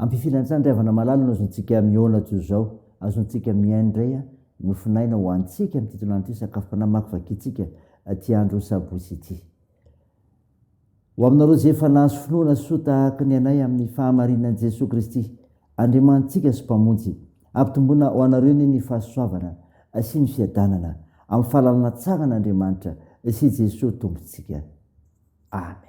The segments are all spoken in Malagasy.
ampifilantsandriavana malala no azontsika miona to zao azontsika miaindray nofinaina ho antsika amin'ny titolany ity sakafo-panamaky vakitsika ty andro sabotsy ity ho aminareo zay efa nahazo finoana soa tahaka ny anay amin'ny fahamarinan'i Jesosy Kristy andriamantsika sy mpamonjy ampitomboina ho anareo ny fahasoavana sy ny fiadanana amin'ny fahalalana tsara n'Andriamanitra sy Jesosy tompontsika amen.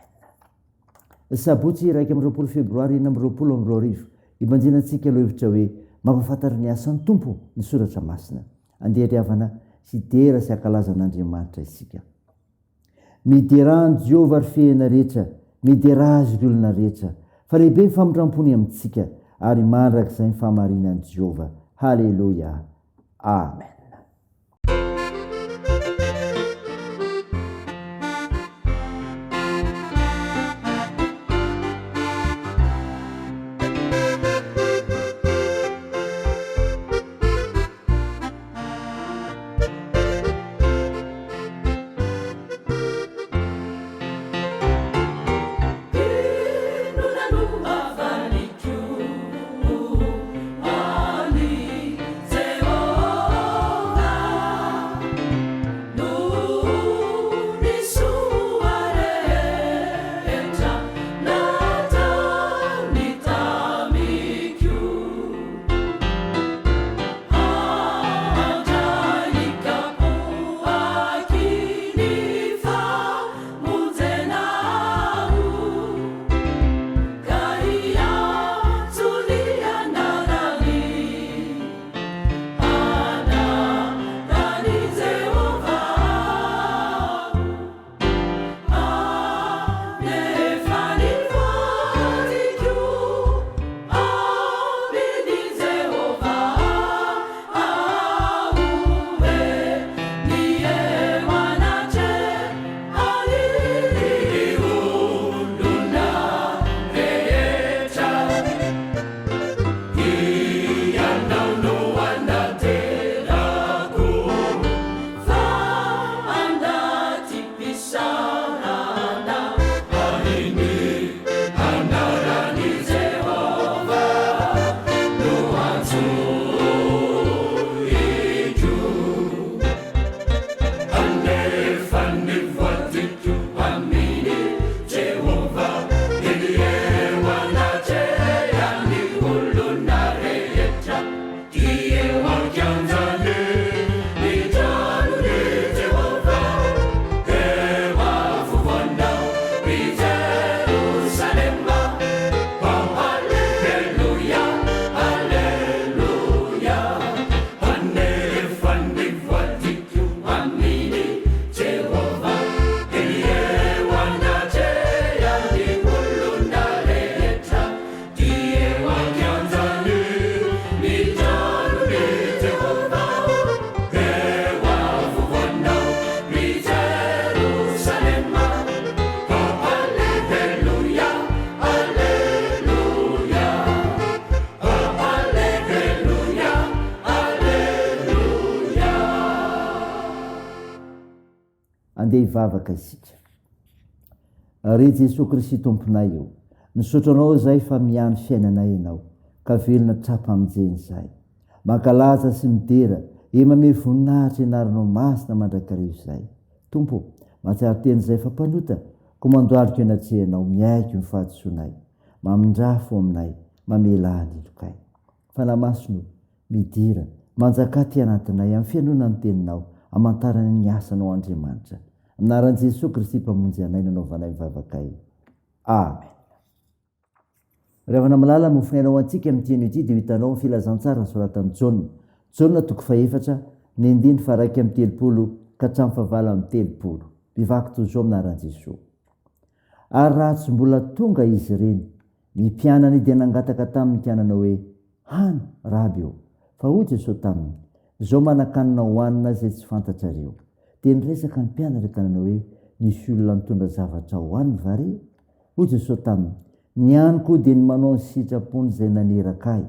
Sabotsy 1 febroary 2020 ibanjinantsika aloha hevitra hoe mampafantatra ny asan'ny tompo ny soratra masina andehariavana sy dera sy ankalaza n'Andriamanitra isika. Miderany Jehova ary fehina rehetra, midera azy ry olona rehetra, fa lehibe ny famindram-pony amintsika ary mandrak'izay ny fahamarinan'i Jehova. Halleluja. Amen. Andeha hivavaka isika. Ary Jesosy Kristy tomponay io, misaotra anao zay fa miany fiainanay ianao, ka velona trapa amin'izay zay. Mankalaza sy midera, mame voninahitra ianaranao masina mandrakarivo izay. Tompo, mahatsiaro teny izay fa mpanota, ko mandoaliko ianatrehanao miaiky ny fahadisoanay, mamindrafo aminay, mamela anilokay. Fanamasino, midira, manjaka ty anatinay amin'ny fianonana ny teninao, amantarany ny asanao Andriamanitra. Anaran'i Jesosy Kristy mpamonjy anay nanaovanay mivavakay. Amen. Ravana malala mofinainao antsika amin'ny teny ity dia hitanao amin'ny filazantsara ny soratan'i Jaona. Jaona toko faefatra, ny andiny fa 1:30 ka hatramin'ny fahavalo 30. Mpivaky toy izao anaran'i Jesosy. Ary raha tsy mbola tonga izy ireny, mpianany dia nangataka tamin'ny mpianana hoe, hany raby eo. Fa hoy Jesosy taminy, izao manan-kanina hohanina zay tsy fantatrareo. Dia niresaka ny mpianatra tanana hoe, nisy olona mitondra zavatra hohaniny va re? Hoy Jesosy taminy, ny aniko dia ny manao ny sitrapony izay naneraka ahy,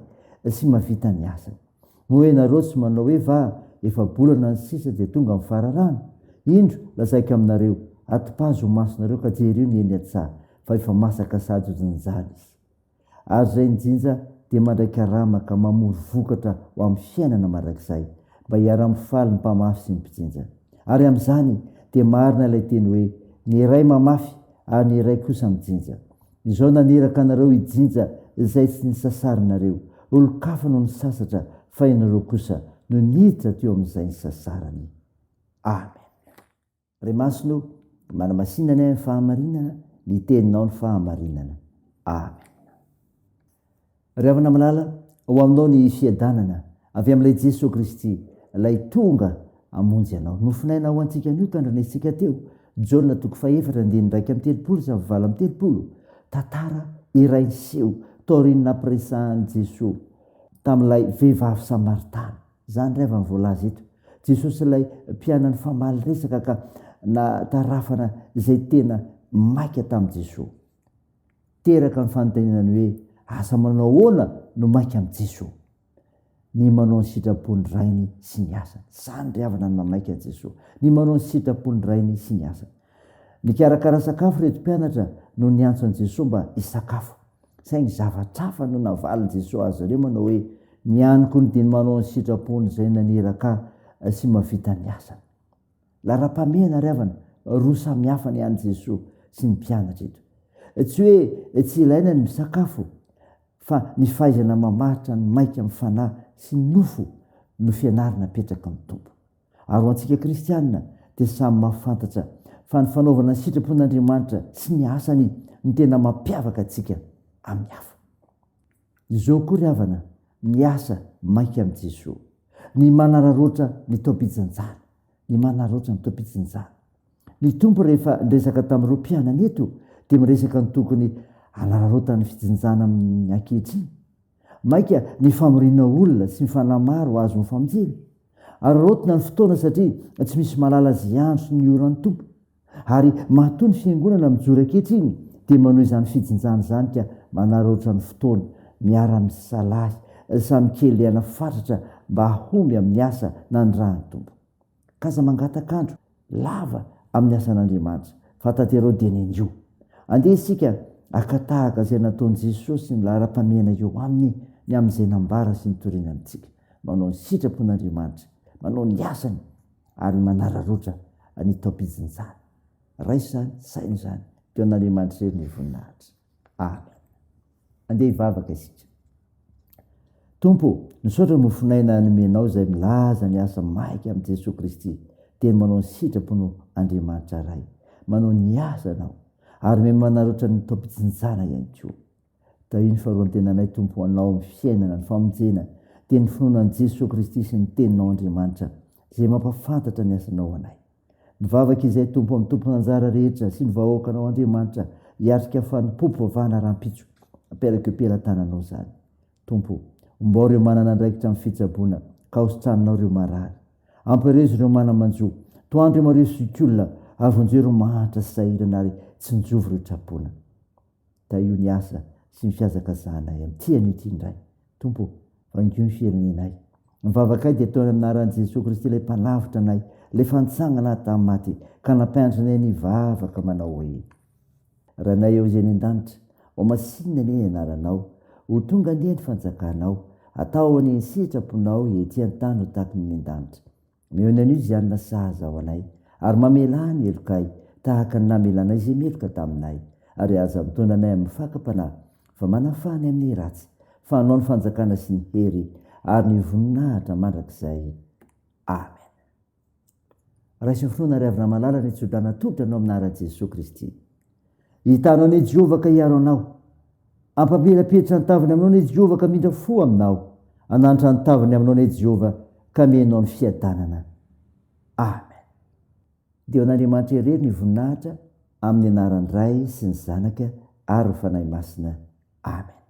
sy mahavita ny asany. Hoe nareo tsy manao hoe va efa bolana ny sisa dia tonga amin'ny fararana. Indro lazaiko aminareo, atipazo masonareo ka jery io ny eny an-tsaha, fa efa masaka sady ozinjany izy. Ary izay ny jinja dia mandraikarama mamory vokatra ho amin'ny fiainana mandrakizay mba hiara-mifaly ny mpamafy sy ny mpijinja. Ary amin'izany dia marina ilay teny hoe ny iray mamafy ary ny iray kosa mijinja. Izao naniraka anareo hijinja izay tsy nisasaranareo. Olo-kafa no nisasatra fa ianareo kosa no niditra teo amin'izay nisasarany. Amen. Ray masino manamasinany amin'ny fahamarinana, ny teninao ny fahamarinana. Amen. Ry havana malala, ho aminao ny fiadanana avy amin'ilay Jesosy Kristy, ilay tonga amonjy anao. Nofinaina ho antsika anio tandrinaisika teo, Jaona 4:7-7, tantara iray niseho taorian'ny nampiresahan'i Jesosy tamin'ilay vehivavy Samaritana. Zany ry havana voalaza eto. Jesosy ilay mpianany famaly resaka ka na tarafana izay tena maika tamin'i Jesosy. Teraka ny fanontanianany hoe asa manao ahoana no maika amin'i Jesosy? Ny manao ny sitrapony rainy sy ny asany. Zany ry havana ny mamaika an'i Jesosy. Ny manao ny sitrapony rainy sy ny asany. Nikarakara sakafo reto mpianatra no niantso an'i Jesosy mba hisakafo. Saingy zavatra hafa no navaliny Jesosy azy ireo manao hoe ny aniko ny dia manao ny sitrapony izay naniraka sy mahavita ny asany. Lara-pamena ry havana, roa samy hafa ny an'i Jesosy sy ny mpianatra eto. Tsy hoe tsy ilaina ny misakafo, fa ny fahaizana mamaritra ny maika amin'ny fanahy sy ny nofo no fianarana petraka amin'ny tompo. Ary ho antsika kristianina dia samy mahafantatra fa ny fanaovana ny sitrapon'Andriamanitra sy ny asany ny tena mampiavaka antsika amin'ny hafa. Izao koa ry havana, ny asa maika amin'i Jesosy, ny manararoatra ny tao-pitsinjana, ny manararoatra ny tao-pitsinjana. Ny tompo rehefa niresaka tamin'ireo mpianany eto dia miresaka ny tokony hanararoata ny fitsinjana amin'ny ankehitriny. Maika ny famorina olona sy ny fanamaro azo ny famonjena. Ararotina ny fotoana satria tsy misy malala izay andro sy ny ora ny tompo. Ary matoa ny fiangonana mijoro ankehitriny dia manao izany fitsinjana izany ka manararoatra ny fotoana miara-misalahy samy kely ana fatratra mba ahomby amin'ny asa na ny rahan'ny tompo. Kaza mangatakandro lava amin'ny asan'Andriamanitra, fa tanterao dia nindrio. Andeha isika akatahaka izay nataon'i Jesosy sy ny lara-pamena eo aminy ny amin'izay nambara sy nitoriana amintsika. Manao ny sitrapon'Andriamanitra, manao ny asany ary manararoatra ny tao-pitsinjana. Raisy izany, saina izany, teo an'Andriamanitra irery ny voninahitra. Amen. Andeha hivavaka isika. Tompo, nisaotra nofinaina nomenao izay milaza ny asa maika amin'i Jesosy Kristy, tena manao ny sitrapon'Andriamanitra iray, manao ny asanao ary me manararoatra ny tao-pitsinjana ihany koa. Tahiny faharoan-tenanay Tompo anao amin'ny fiainana ny famonjena dia ny finoanan'i Jesosy Kristy sy ny teninao Andriamanitra izay mampafantatra ny asanao anay. Mivavaka izay Tompo amin'ny tompona anjara rehetra sy ny vahoakanao Andriamanitra hiatrika fanompopo vavahana rahampitso aperaka am-pelantananao zany. Tompo, mbao ireo manana andraikitra amin'ny fitsaboana ka hositranonao ireo marary. Ampirezo ireo manamanjo, toandro ireo mareo sikolona ary vonjeo ireo mahantra sy sahirana ary tsy nijovy ireo trapoana. Da io ny asa sy ny fiazakazanay amin'ity an'ity indray. Tompo, vangio ny firenenay. Mivavaka dia ataony amin'ny anaran'i Jesosy Kristy ilay mpanavitra anay, ilay fantsangana tamin'ny maty ka nampianatra anay nivavaka manao hoe: Ranay eo izay ny an-danitra, ho masinina ny anaranao, ho tonga anie ny fanjakanao, atao any sitraponao ety an-tany ho tahaka ny an-danitra. Mihona an'io izy anona sahaza ao anay, ary mamela ny elokay tahaka ny namelanay izay meloka taminay, ary aza mitondra anay amin'ny fakam-panahy, fa manafany amin'ny ratsy, fa hanao ny fanjakana sy ny hery ary ny voninahitra mandrakizay. Amen. Raisy ny finoana ry havana malala ny tsodrana tongotra anao amin'ny anaran'i Jesosy Kristy. Hitanao ny Jehovah ka hiaro anao, ampamelapetra ny taviny aminao ny Jehovah ka mindra fo aminao, hananitra ny taviny aminao ny Jehovah ka menao ny fiadanana. Amen. Dia n'Andriamanitra irery ny voninahitra amin'ny anaran'ny Ray sy ny Zanaka ary ny Fanahy Masina. Amen.